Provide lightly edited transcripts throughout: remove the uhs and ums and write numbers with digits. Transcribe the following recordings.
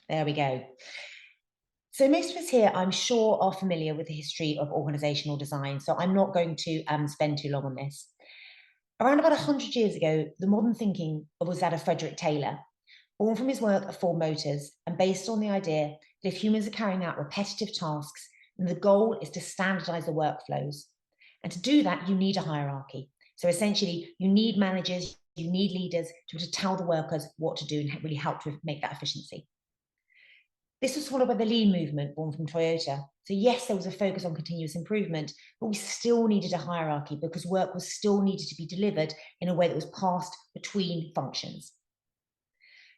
There we go. So most of us here, I'm sure, are familiar with the history of organisational design, so I'm not going to spend too long on this. Around about 100 years ago, the modern thinking was that of Frederick Taylor, born from his work at Ford Motors and based on the idea that if humans are carrying out repetitive tasks, then the goal is to standardise the workflows. And to do that, you need a hierarchy. So essentially, you need managers, you need leaders to tell the workers what to do and really help to make that efficiency. This was followed by the lean movement born from Toyota. So yes, there was a focus on continuous improvement, but we still needed a hierarchy because work was still needed to be delivered in a way that was passed between functions.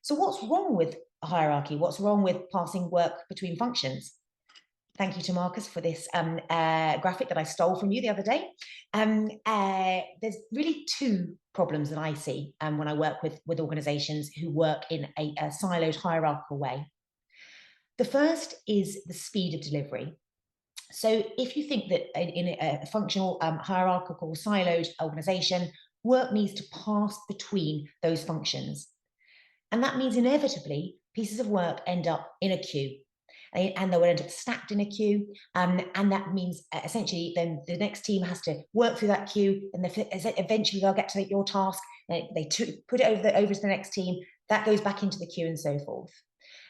So what's wrong with a hierarchy? What's wrong with passing work between functions? Thank you to Marcus for this graphic that I stole from you the other day. There's really two problems that I see when I work with organisations who work in a siloed hierarchical way. The first is the speed of delivery. So if you think that in a functional, hierarchical, siloed organisation, work needs to pass between those functions. And that means inevitably pieces of work end up in a queue. And they will end up stacked in a queue. And that means essentially then the next team has to work through that queue and eventually they'll get to your task. They put it over to the next team. That goes back into the queue and so forth.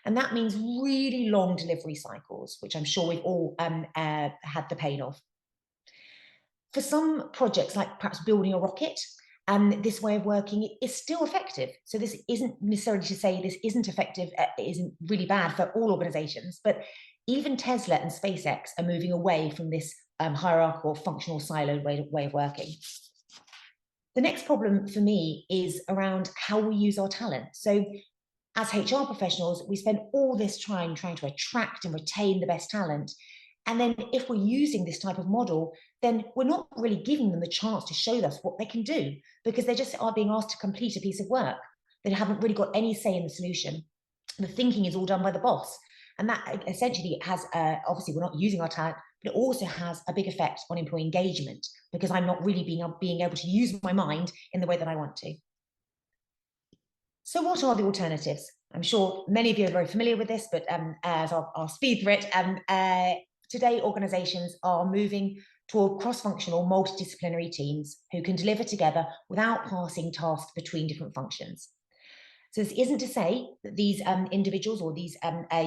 And that means really long delivery cycles, which I'm sure we've all had the pain of. For some projects, like perhaps building a rocket, this way of working is still effective. So this isn't necessarily to say this isn't effective, it isn't really bad for all organizations, but even Tesla and SpaceX are moving away from this hierarchical, functional, siloed way of working. The next problem for me is around how we use our talent. So as HR professionals, we spend all this time trying to attract and retain the best talent. And then if we're using this type of model, then we're not really giving them the chance to show us what they can do because they just are being asked to complete a piece of work. They haven't really got any say in the solution. The thinking is all done by the boss. And that essentially has, obviously we're not using our talent, but it also has a big effect on employee engagement because I'm not really being able to use my mind in the way that I want to. So what are the alternatives? I'm sure many of you are very familiar with this, but as I'll speed through it, today organisations are moving toward cross-functional, multidisciplinary teams who can deliver together without passing tasks between different functions. So this isn't to say that these individuals or these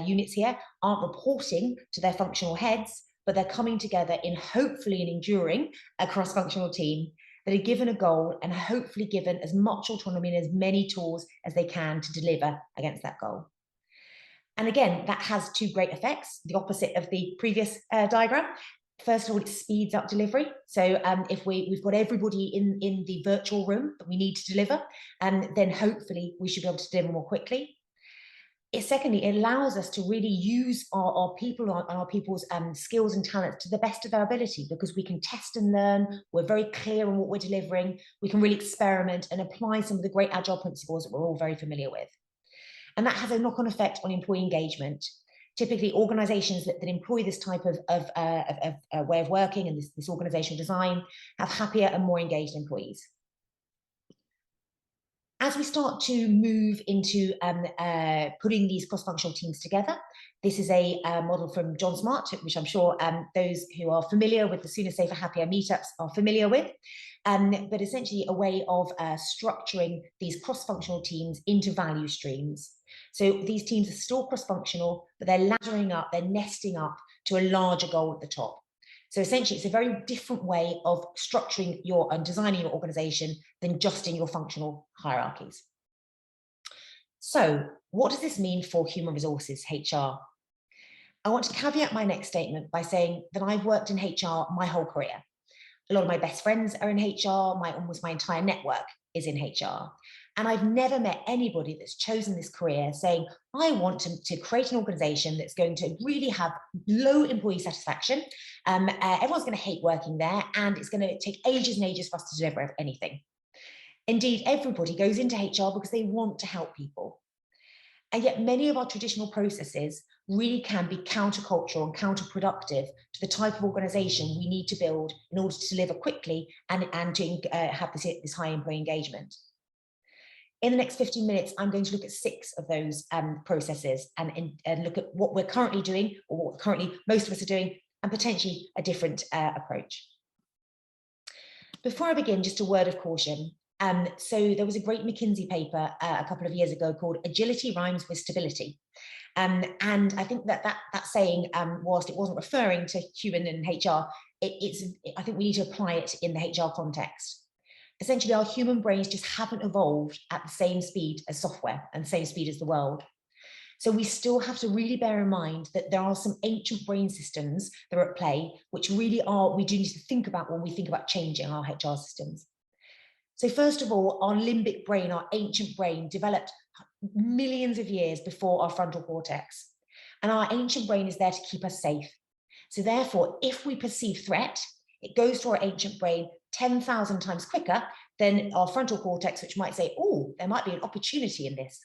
units here aren't reporting to their functional heads, but they're coming together in hopefully and enduring a cross-functional team that are given a goal and hopefully given as much autonomy and as many tools as they can to deliver against that goal. And again, that has two great effects, the opposite of the previous diagram. First of all, it speeds up delivery. So if we've got everybody in the virtual room that we need to deliver, then hopefully we should be able to deliver more quickly. Secondly, it allows us to really use our people and our people's skills and talents to the best of their ability because we can test and learn. We're very clear on what we're delivering. We can really experiment and apply some of the great Agile principles that we're all very familiar with. And that has a knock-on effect on employee engagement. Typically, organisations that employ this type of way of working and this organisational design have happier and more engaged employees. As we start to move into putting these cross-functional teams together, this is a model from John Smart, which I'm sure those who are familiar with the Sooner, Safer, Happier meetups are familiar with, but essentially a way of structuring these cross-functional teams into value streams. So these teams are still cross-functional, but they're laddering up, they're nesting up to a larger goal at the top. So essentially, it's a very different way of structuring and designing your organization than just in your functional hierarchies. So what does this mean for human resources, HR? I want to caveat my next statement by saying that I've worked in HR my whole career. A lot of my best friends are in HR, almost my entire network is in HR. And I've never met anybody that's chosen this career saying, I want to create an organization that's going to really have low employee satisfaction. Everyone's going to hate working there, and it's going to take ages and ages for us to deliver anything. Indeed, everybody goes into HR because they want to help people. And yet many of our traditional processes really can be countercultural and counterproductive to the type of organization we need to build in order to deliver quickly and to have this high employee engagement. In the next 15 minutes, I'm going to look at 6 of those processes and look at what we're currently doing, or what currently most of us are doing, and potentially a different approach. Before I begin, just a word of caution. So there was a great McKinsey paper a couple of years ago called Agility Rhymes with Stability. And I think that saying, whilst it wasn't referring to human and HR, I think we need to apply it in the HR context. Essentially, our human brains just haven't evolved at the same speed as software and same speed as the world. So we still have to really bear in mind that there are some ancient brain systems that are at play, which really we do need to think about when we think about changing our HR systems. So first of all, our limbic brain, our ancient brain, developed millions of years before our frontal cortex. And our ancient brain is there to keep us safe. So therefore, if we perceive threat, it goes to our ancient brain 10,000 times quicker than our frontal cortex, which might say, oh, there might be an opportunity in this.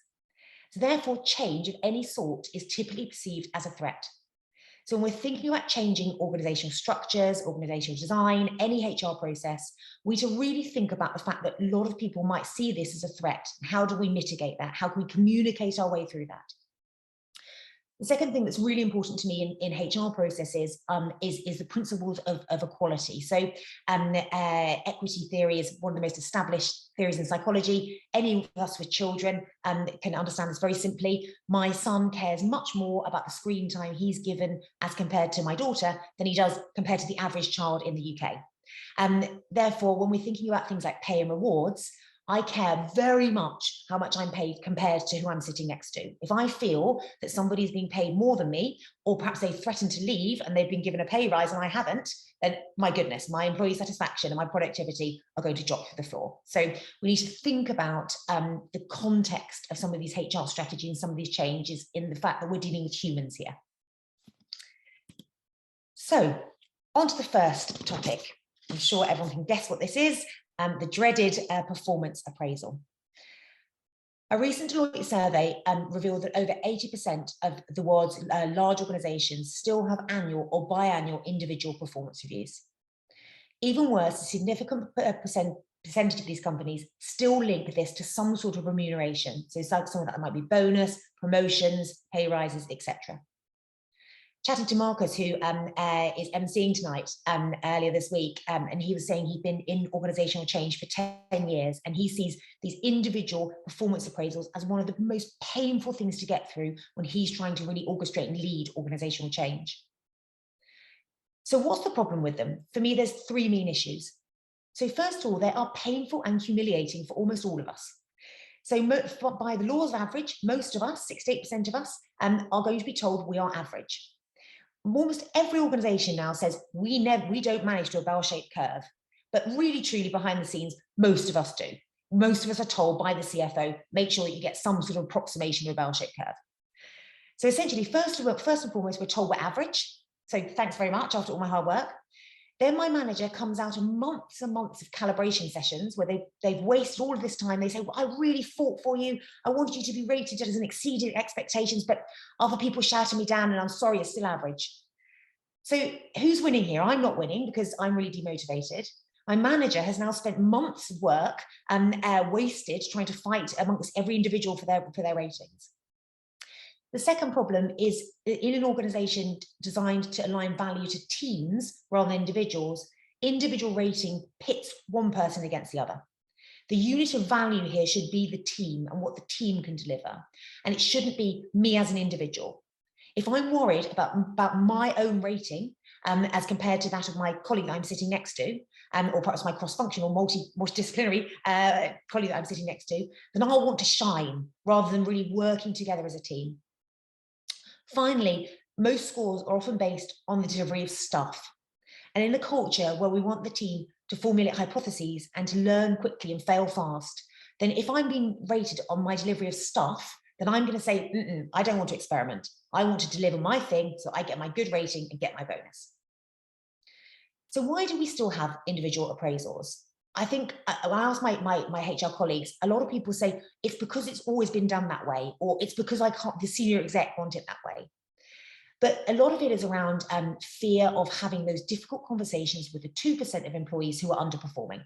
So therefore, change of any sort is typically perceived as a threat. So when we're thinking about changing organizational structures, organizational design, any HR process, we need to really think about the fact that a lot of people might see this as a threat. How do we mitigate that? How can we communicate our way through that? The second thing that's really important to me in HR processes is the principles of equality. So equity theory is one of the most established theories in psychology. Any of us with children can understand this very simply. My son cares much more about the screen time he's given as compared to my daughter than he does compared to the average child in the UK. Therefore, when we're thinking about things like pay and rewards, I care very much how much I'm paid compared to who I'm sitting next to. If I feel that somebody's being paid more than me, or perhaps they've threatened to leave and they've been given a pay rise and I haven't, then my goodness, my employee satisfaction and my productivity are going to drop to the floor. So we need to think about the context of some of these HR strategies and some of these changes in the fact that we're dealing with humans here. So on to the first topic. I'm sure everyone can guess what this is. The dreaded performance appraisal. A recent Deloitte survey revealed that over 80% of the world's large organizations still have annual or biannual individual performance reviews. Even worse, a significant percentage of these companies still link this to some sort of remuneration. So some of that might be bonus, promotions, pay rises, etc. Chatting to Marcus, who is emceeing tonight, earlier this week, and he was saying he'd been in organizational change for 10 years, and he sees these individual performance appraisals as one of the most painful things to get through when he's trying to really orchestrate and lead organizational change. So what's the problem with them? For me, there's 3 main issues. So first of all, they are painful and humiliating for almost all of us. So by the laws of average, most of us, 68% of us, are going to be told we are average. Almost every organization now says we don't manage to a bell-shaped curve, but really truly behind the scenes, most of us do. Most of us are told by the CFO, make sure that you get some sort of approximation of a bell-shaped curve. So essentially, first and foremost, we're told we're average. So thanks very much after all my hard work. Then my manager comes out of months and months of calibration sessions where they've wasted all of this time. They say, well, I really fought for you. I wanted you to be rated as an exceeded expectations, but other people shouted me down and I'm sorry, it's still average. So who's winning here? I'm not winning because I'm really demotivated. My manager has now spent months of work and wasted trying to fight amongst every individual for their ratings. The second problem is in an organization designed to align value to teams rather than individuals, individual rating pits one person against the other. The unit of value here should be the team and what the team can deliver. And it shouldn't be me as an individual. If I'm worried about my own rating as compared to that of my colleague that I'm sitting next to, or perhaps my cross-functional, multidisciplinary colleague that I'm sitting next to, then I'll want to shine rather than really working together as a team. Finally, most scores are often based on the delivery of stuff. And in a culture where we want the team to formulate hypotheses and to learn quickly and fail fast, then if I'm being rated on my delivery of stuff, then I'm going to say, I don't want to experiment. I want to deliver my thing so I get my good rating and get my bonus. So why do we still have individual appraisals? I think when I ask my HR colleagues, a lot of people say it's because it's always been done that way, or it's because the senior exec want it that way. But a lot of it is around fear of having those difficult conversations with the 2% of employees who are underperforming.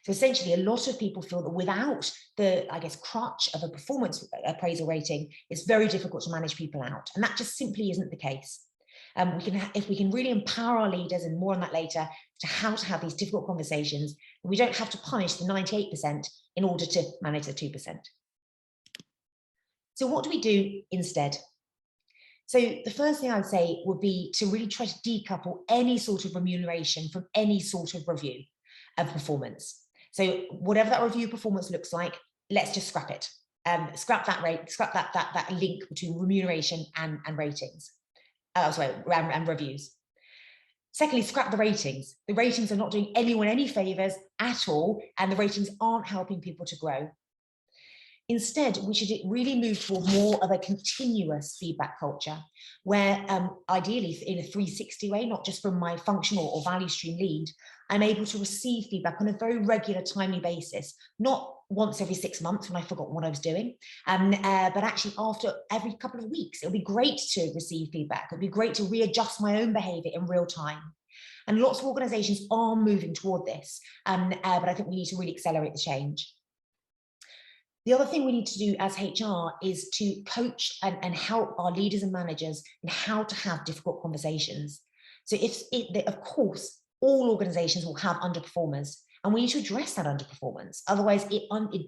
So essentially, a lot of people feel that without the, I guess, crutch of a performance appraisal rating, it's very difficult to manage people out. And that just simply isn't the case. If we can really empower our leaders, and more on that later, to how to have these difficult conversations, we don't have to punish the 98% in order to manage the 2%. So what do we do instead? So the first thing I would say would be to really try to decouple any sort of remuneration from any sort of review of performance. So whatever that review performance looks like, let's just scrap it. Scrap that rate, scrap that link between remuneration and ratings. And reviews. Secondly, scrap the ratings. The ratings are not doing anyone any favors at all, and the ratings aren't helping people to grow. Instead, we should really move toward more of a continuous feedback culture, where ideally in a 360 way, not just from my functional or value stream lead, I'm able to receive feedback on a very regular, timely basis, not once every 6 months when I've forgotten what I was doing, but actually after every couple of weeks. It'll be great to receive feedback. It'll be great to readjust my own behavior in real time. And lots of organizations are moving toward this, but I think we need to really accelerate the change. The other thing we need to do as HR is to coach and help our leaders and managers in how to have difficult conversations. So of course, all organizations will have underperformers, and we need to address that underperformance. Otherwise, it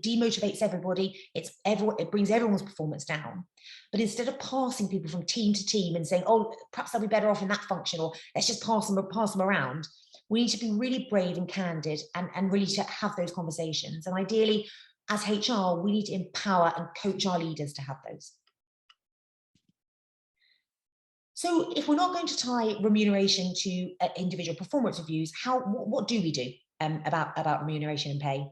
demotivates everybody. It brings everyone's performance down. But instead of passing people from team to team and saying, oh, perhaps they'll be better off in that function, or let's just pass them around, we need to be really brave and candid and really to have those conversations. And ideally, as HR, we need to empower and coach our leaders to have those. So if we're not going to tie remuneration to individual performance reviews, what do we do about remuneration and pay?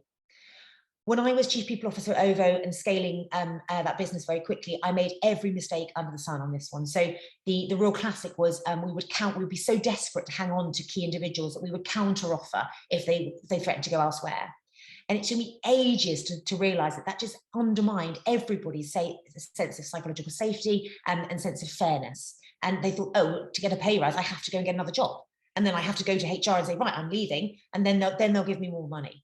When I was Chief People Officer at OVO and scaling that business very quickly, I made every mistake under the sun on this one. So the real classic was we would be so desperate to hang on to key individuals that we would counter offer if they threatened to go elsewhere. And it took me ages to realize that just undermined everybody's sense of psychological safety and sense of fairness. And they thought, oh, to get a pay rise, I have to go and get another job. And then I have to go to HR and say, right, I'm leaving. And then they'll give me more money.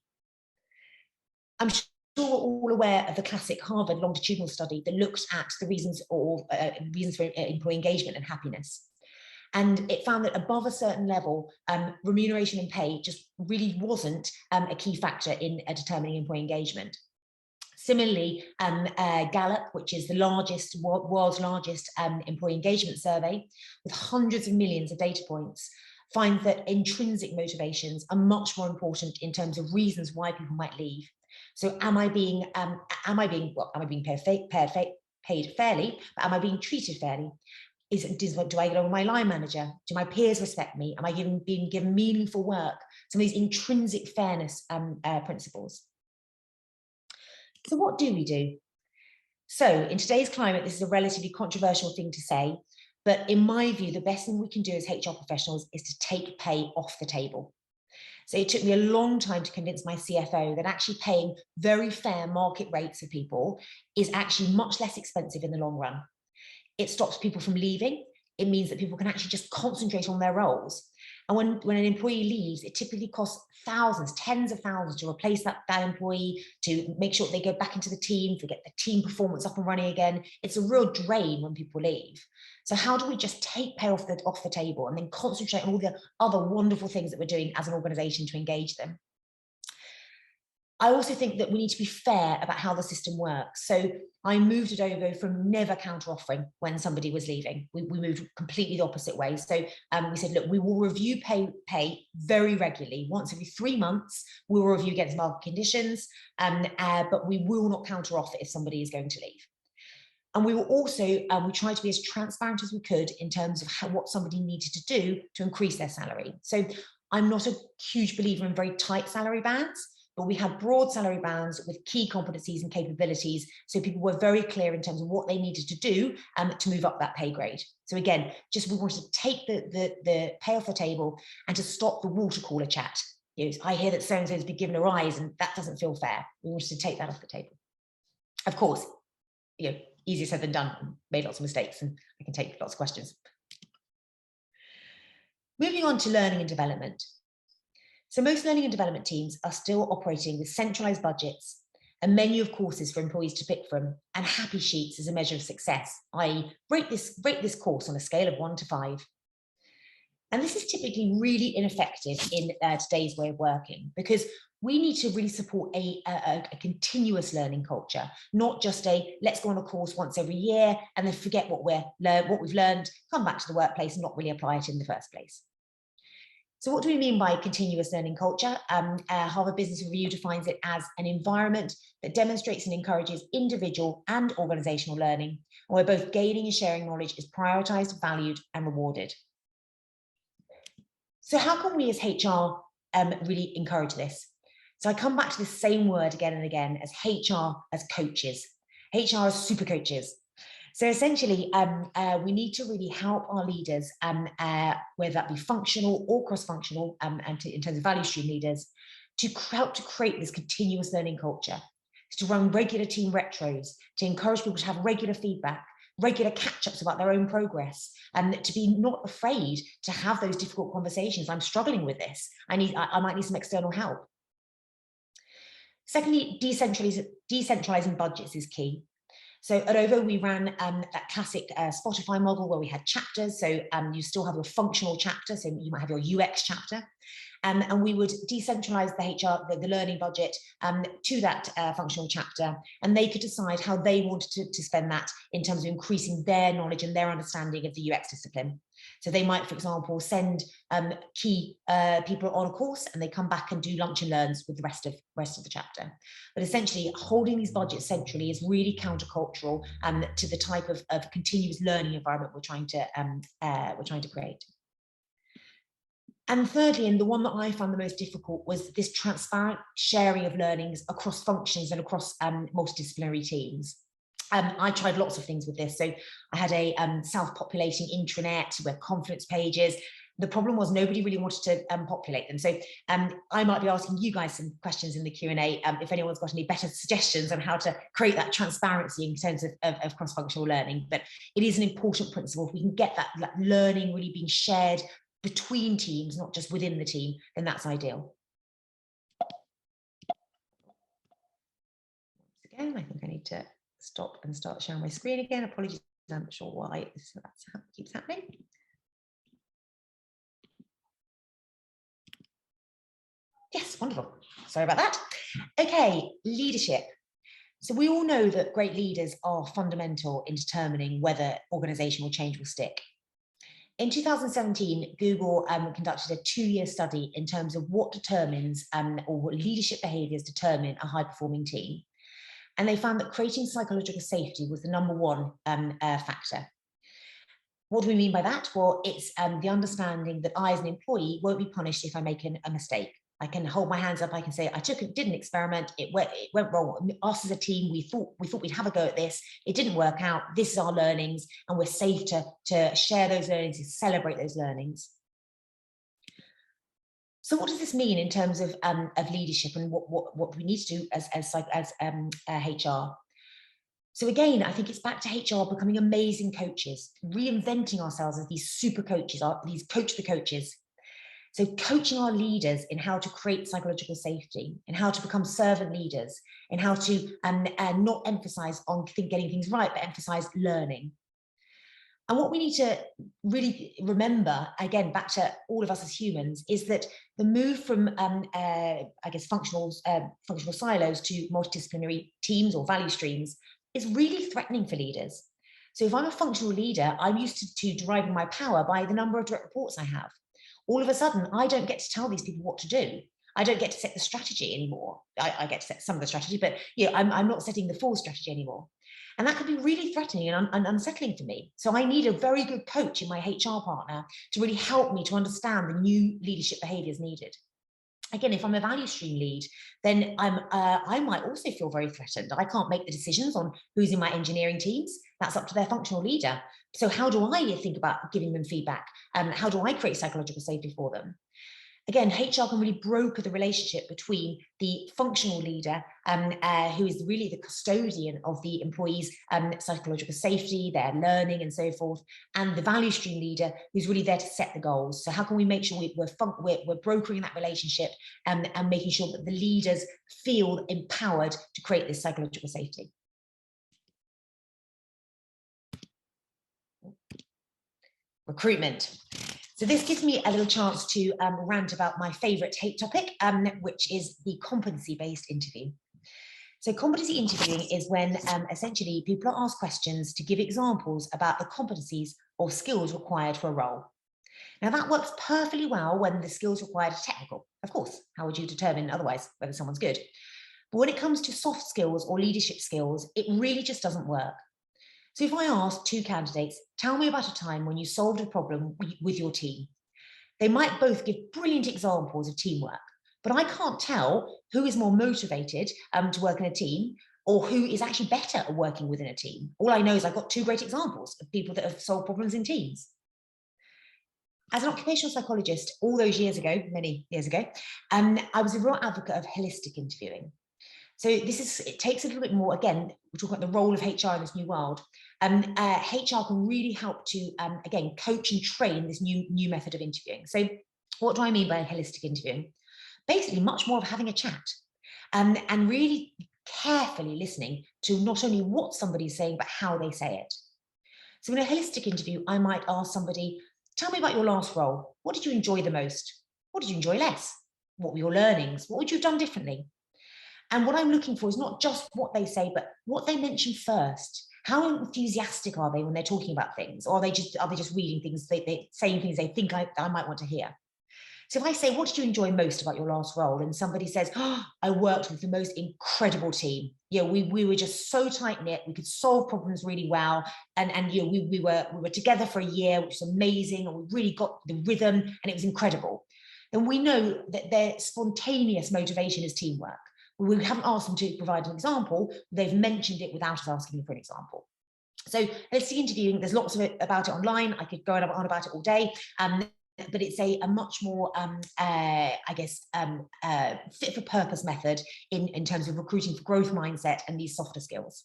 I'm sure we're all aware of the classic Harvard longitudinal study that looked at the reasons for employee engagement and happiness. And it found that above a certain level, remuneration and pay just really wasn't a key factor in determining employee engagement. Similarly, Gallup, which is the world's largest employee engagement survey, with hundreds of millions of data points, finds that intrinsic motivations are much more important in terms of reasons why people might leave. So am I being paid fairly, but am I being treated fairly? Do I get on with my line manager? Do my peers respect me? Am I being given meaningful work? Some of these intrinsic fairness principles. So what do we do? So in today's climate, this is a relatively controversial thing to say, but in my view, the best thing we can do as HR professionals is to take pay off the table. So it took me a long time to convince my CFO that actually paying very fair market rates for people is actually much less expensive in the long run. It stops people from leaving. It means that people can actually just concentrate on their roles. And when an employee leaves, it typically costs thousands, tens of thousands to replace that employee, to make sure they go back into the team, to get the team performance up and running again. It's a real drain when people leave. So how do we just take pay off the table and then concentrate on all the other wonderful things that we're doing as an organization to engage them? I also think that we need to be fair about how the system works. So I moved at OVO from never counter-offering when somebody was leaving. We moved completely the opposite way. So we said, look, we will review pay very regularly. Once every 3 months, we will review against market conditions, but we will not counter-offer if somebody is going to leave. And we will also, we tried to be as transparent as we could in terms of what somebody needed to do to increase their salary. So I'm not a huge believer in very tight salary bands, but we had broad salary bands with key competencies and capabilities. So people were very clear in terms of what they needed to do to move up that pay grade. So again, we wanted to take the pay off the table and to stop the water cooler chat. I hear that so-and-so has been given a rise and that doesn't feel fair. We wanted to take that off the table. Of course, easier said than done. I made lots of mistakes and I can take lots of questions. Moving on to learning and development. So most learning and development teams are still operating with centralized budgets, a menu of courses for employees to pick from, and happy sheets as a measure of success, i.e. rate this course on a scale of 1 to 5. And this is typically really ineffective in today's way of working, because we need to really support a continuous learning culture, not just a let's go on a course once every year and then forget what we've learned, come back to the workplace and not really apply it in the first place. So what do we mean by continuous learning culture? Harvard Business Review defines it as an environment that demonstrates and encourages individual and organizational learning, where both gaining and sharing knowledge is prioritized, valued, and rewarded. So how can we as HR really encourage this? So I come back to the same word again and again as HR as coaches. HR as super coaches. So essentially, we need to really help our leaders, whether that be functional or cross-functional, in terms of value stream leaders, to help to create this continuous learning culture, to run regular team retros, to encourage people to have regular feedback, regular catch-ups about their own progress, and to be not afraid to have those difficult conversations. I'm struggling with this. I might need some external help. Secondly, decentralizing budgets is key. So at OVO, we ran that classic Spotify model where we had chapters. So you still have your functional chapter. So you might have your UX chapter. And we would decentralize the HR, the learning budget to that functional chapter. And they could decide how they wanted to spend that in terms of increasing their knowledge and their understanding of the UX discipline. So they might, for example, send key people on a course and they come back and do lunch and learns with the rest of the chapter. But essentially, holding these budgets centrally is really countercultural to the type of continuous learning environment we're trying to create. And thirdly, and the one that I found the most difficult, was this transparent sharing of learnings across functions and across multidisciplinary teams. I tried lots of things with this. So I had a self-populating intranet with confluence pages. The problem was nobody really wanted to populate them. So I might be asking you guys some questions in the Q&A if anyone's got any better suggestions on how to create that transparency in terms of cross-functional learning. But it is an important principle. If we can get that learning really being shared between teams, not just within the team, then that's ideal. Once again, I think I need to stop and start sharing my screen again. Apologies, I'm not sure why that keeps happening. Yes, wonderful. Sorry about that. Okay, leadership. So we all know that great leaders are fundamental in determining whether organizational change will stick. In 2017, Google conducted a 2-year study in terms of what determines or what leadership behaviors determine a high-performing team. And they found that creating psychological safety was the #1 factor. What do we mean by that? Well, it's the understanding that I, as an employee, won't be punished if I make a mistake. I can hold my hands up. I can say, did an experiment. It went wrong. Us as a team, we thought we'd have a go at this. It didn't work out. This is our learnings, and we're safe to share those learnings and celebrate those learnings. So what does this mean in terms of leadership and what we need to do as HR? So again, I think it's back to HR becoming amazing coaches, reinventing ourselves as these super coaches, these coach the coaches. So coaching our leaders in how to create psychological safety, in how to become servant leaders, in how to not emphasize on getting things right, but emphasize learning. And what we need to really remember, again, back to all of us as humans, is that the move from, I guess, functional silos to multidisciplinary teams or value streams is really threatening for leaders. So if I'm a functional leader, I'm used to deriving my power by the number of direct reports I have. All of a sudden, I don't get to tell these people what to do. I don't get to set the strategy anymore. I get to set some of the strategy, but I'm not setting the full strategy anymore. And that can be really threatening and unsettling for me. So I need a very good coach in my HR partner to really help me to understand the new leadership behaviors needed. Again, if I'm a value stream lead, then I might also feel very threatened. I can't make the decisions on who's in my engineering teams. That's up to their functional leader. So how do I think about giving them feedback? How do I create psychological safety for them? Again, HR can really broker the relationship between the functional leader, who is really the custodian of the employees' psychological safety, their learning and so forth, and the value stream leader, who's really there to set the goals. So how can we make sure we're brokering that relationship and making sure that the leaders feel empowered to create this psychological safety? Recruitment. So this gives me a little chance to rant about my favourite hate topic, which is the competency-based interview. So competency interviewing is when essentially people are asked questions to give examples about the competencies or skills required for a role. Now that works perfectly well when the skills required are technical. Of course, how would you determine otherwise whether someone's good? But when it comes to soft skills or leadership skills, it really just doesn't work. So if I ask two candidates, tell me about a time when you solved a problem with your team, they might both give brilliant examples of teamwork, but I can't tell who is more motivated to work in a team or who is actually better at working within a team. All I know is I've got two great examples of people that have solved problems in teams. As an occupational psychologist, all those years ago, many years ago, I was a real advocate of holistic interviewing. So it takes a little bit more, again, we're talking about the role of HR in this new world. HR can really help to, again, coach and train this new method of interviewing. So what do I mean by holistic interviewing? Basically, much more of having a chat and really carefully listening to not only what somebody's saying, but how they say it. So in a holistic interview, I might ask somebody, tell me about your last role. What did you enjoy the most? What did you enjoy less? What were your learnings? What would you have done differently? And what I'm looking for is not just what they say, but what they mention first. How enthusiastic are they when they're talking about things? Or are they just reading things, they saying things they think I might want to hear? So if I say, what did you enjoy most about your last role? And somebody says, oh, I worked with the most incredible team. You know, we were just so tight knit. We could solve problems really well. And you know, we were together for a year, which was amazing. And we really got the rhythm and it was incredible. Then we know that their spontaneous motivation is teamwork. We haven't asked them to provide an example. They've mentioned it without us asking them for an example. So let's see interviewing. There's lots of it about it online. I could go on about it all day. But it's a much more, I guess, fit for purpose method in terms of recruiting for growth mindset and these softer skills.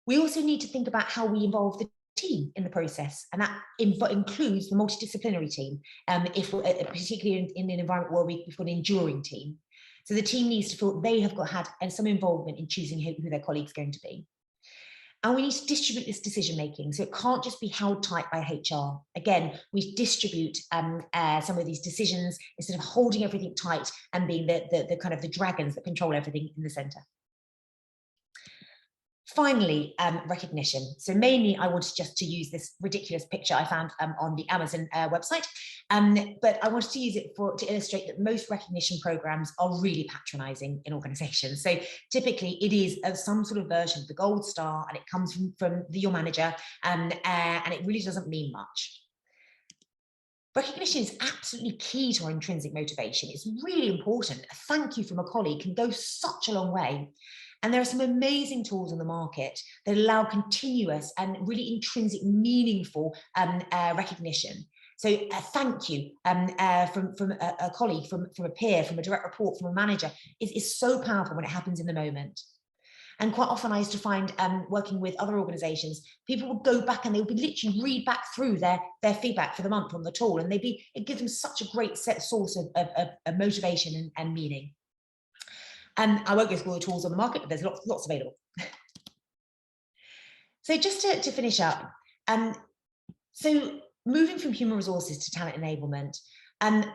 We also need to think about how we involve the team in the process, and that includes the multidisciplinary team, particularly in an environment where we've got an enduring team. So the team needs to feel they have had some involvement in choosing who their colleagues are going to be. And we need to distribute this decision-making, so it can't just be held tight by HR. Again, we distribute some of these decisions instead of holding everything tight and being the kind of the dragons that control everything in the center. Finally, recognition. So mainly I wanted just to use this ridiculous picture I found on the Amazon website, but I wanted to use it to illustrate that most recognition programs are really patronizing in organizations. So typically it is some sort of version of the gold star, and it comes from your manager, and it really doesn't mean much. Recognition is absolutely key to our intrinsic motivation. It's really important. A thank you from a colleague can go such a long way. And there are some amazing tools on the market that allow continuous and really intrinsic, meaningful recognition. So a thank you from a colleague, from a peer, from a direct report, from a manager is so powerful when it happens in the moment. And quite often I used to find, working with other organizations, people would go back and they would literally read back through their feedback for the month on the tool, and it gives them such a great source of motivation and meaning. I won't go through all the tools on the market, but there's lots available. So just to finish up, so moving from human resources to talent enablement, I've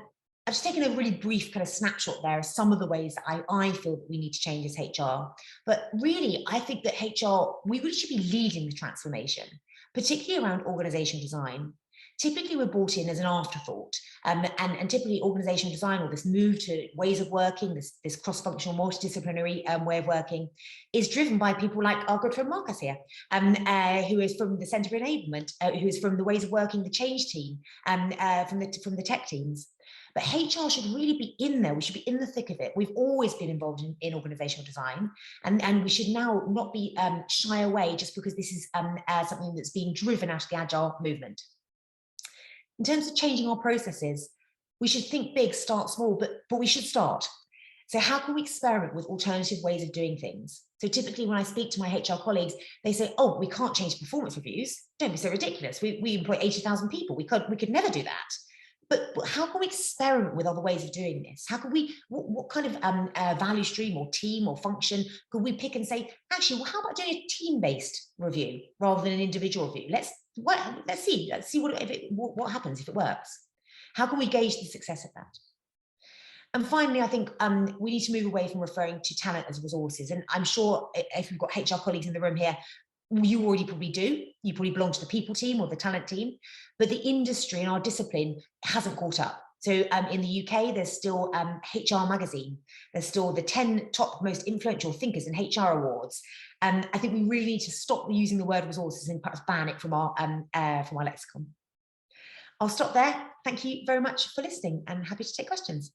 just taken a really brief kind of snapshot there of some of the ways that I feel that we need to change as HR. But really, I think that HR, we really should be leading the transformation, particularly around organizational design. Typically, we're brought in as an afterthought, and typically organizational design, or this move to ways of working, this cross-functional, multidisciplinary way of working, is driven by people like our good friend Marcus here, who is from the Centre for Enablement, who is from the ways of working, the change team, from the tech teams. But HR should really be in there. We should be in the thick of it. We've always been involved in organizational design, and we should now not be shy away just because this is something that's being driven out of the Agile movement. In terms of changing our processes, We should think big, start small, but we should start. So how can we experiment with alternative ways of doing things? So typically when I speak to my HR colleagues, they say, oh, we can't change performance reviews. Don't be so ridiculous. We employ 80,000 people. We could never do that. But how can we experiment with other ways of doing this? How can we, what kind of value stream or team or function could we pick and say, actually, well, how about doing a team-based review rather than an individual review? Let's see what happens if it works. How can we gauge the success of that? And finally, I think we need to move away from referring to talent as resources. And I'm sure if we've got HR colleagues in the room here, you already probably do. You probably belong to the people team or the talent team, but the industry and our discipline hasn't caught up. So in the UK, there's still HR Magazine. There's still the 10 top most influential thinkers in HR awards. And I think we really need to stop using the word resources and perhaps ban it from our lexicon. I'll stop there. Thank you very much for listening and happy to take questions.